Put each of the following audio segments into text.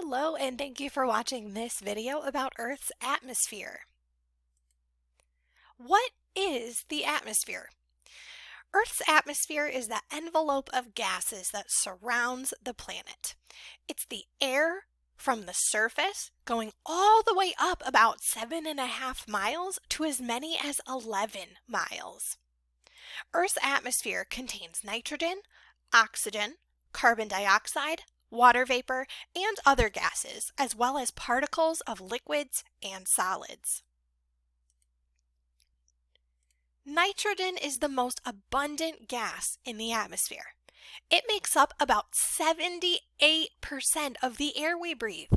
Hello, and thank you for watching this video about Earth's atmosphere. What is the atmosphere? Earth's atmosphere is the envelope of gases that surrounds the planet. It's the air from the surface going all the way up about 7.5 miles to as many as 11 miles. Earth's atmosphere contains nitrogen, oxygen, carbon dioxide, water vapor, and other gases, as well as particles of liquids and solids. Nitrogen is the most abundant gas in the atmosphere. It makes up about 78% of the air we breathe.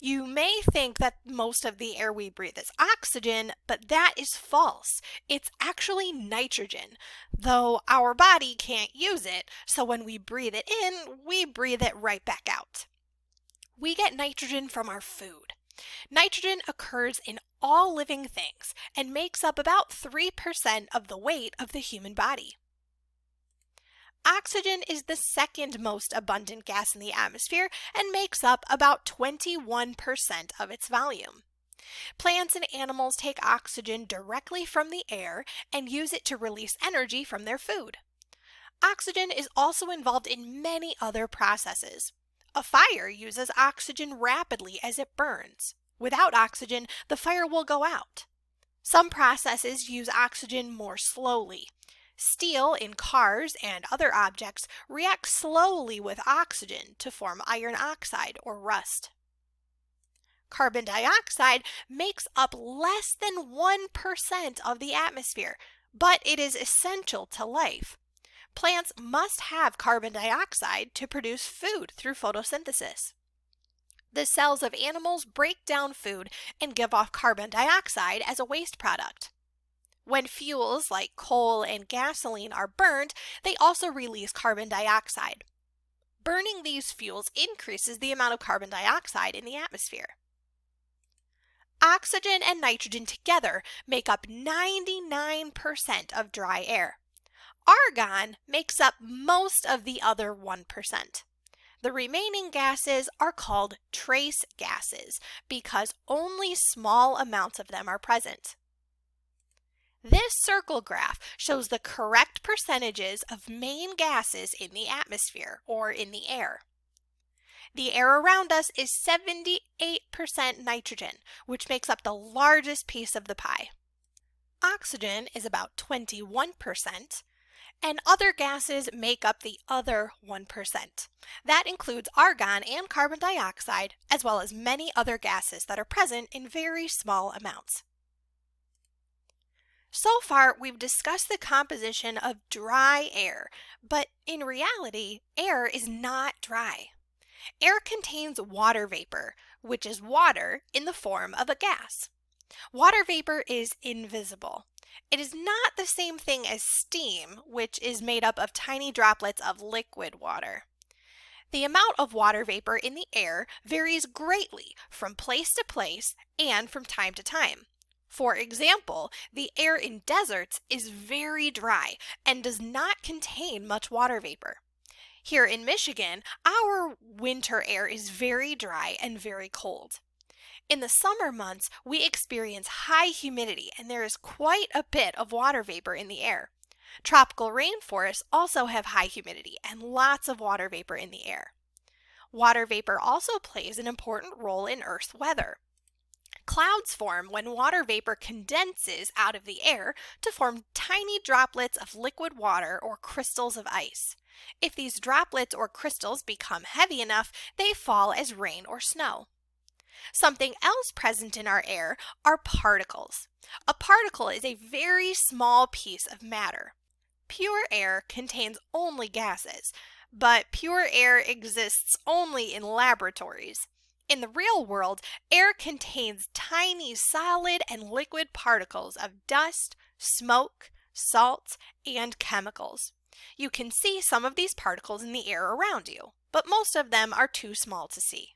You may think that most of the air we breathe is oxygen, but that is false. It's actually nitrogen, though our body can't use it, so when we breathe it in, we breathe it right back out. We get nitrogen from our food. Nitrogen occurs in all living things and makes up about 3% of the weight of the human body. Oxygen is the second most abundant gas in the atmosphere and makes up about 21% of its volume. Plants and animals take oxygen directly from the air and use it to release energy from their food. Oxygen is also involved in many other processes. A fire uses oxygen rapidly as it burns. Without oxygen, the fire will go out. Some processes use oxygen more slowly. Steel in cars and other objects reacts slowly with oxygen to form iron oxide or rust. Carbon dioxide makes up less than 1% of the atmosphere, but it is essential to life. Plants must have carbon dioxide to produce food through photosynthesis. The cells of animals break down food and give off carbon dioxide as a waste product. When fuels like coal and gasoline are burned, they also release carbon dioxide. Burning these fuels increases the amount of carbon dioxide in the atmosphere. Oxygen and nitrogen together make up 99% of dry air. Argon makes up most of the other 1%. The remaining gases are called trace gases because only small amounts of them are present. This circle graph shows the correct percentages of main gases in the atmosphere or in the air. The air around us is 78% nitrogen, which makes up the largest piece of the pie. Oxygen is about 21%, and other gases make up the other 1%. That includes argon and carbon dioxide, as well as many other gases that are present in very small amounts. So far, we've discussed the composition of dry air, but in reality, air is not dry. Air contains water vapor, which is water in the form of a gas. Water vapor is invisible. It is not the same thing as steam, which is made up of tiny droplets of liquid water. The amount of water vapor in the air varies greatly from place to place and from time to time. For example, the air in deserts is very dry and does not contain much water vapor. Here in Michigan, our winter air is very dry and very cold. In the summer months, we experience high humidity and there is quite a bit of water vapor in the air. Tropical rainforests also have high humidity and lots of water vapor in the air. Water vapor also plays an important role in Earth's weather. Clouds form when water vapor condenses out of the air to form tiny droplets of liquid water or crystals of ice. If these droplets or crystals become heavy enough, they fall as rain or snow. Something else present in our air are particles. A particle is a very small piece of matter. Pure air contains only gases, but pure air exists only in laboratories. In the real world, air contains tiny solid and liquid particles of dust, smoke, salt, and chemicals. You can see some of these particles in the air around you, but most of them are too small to see.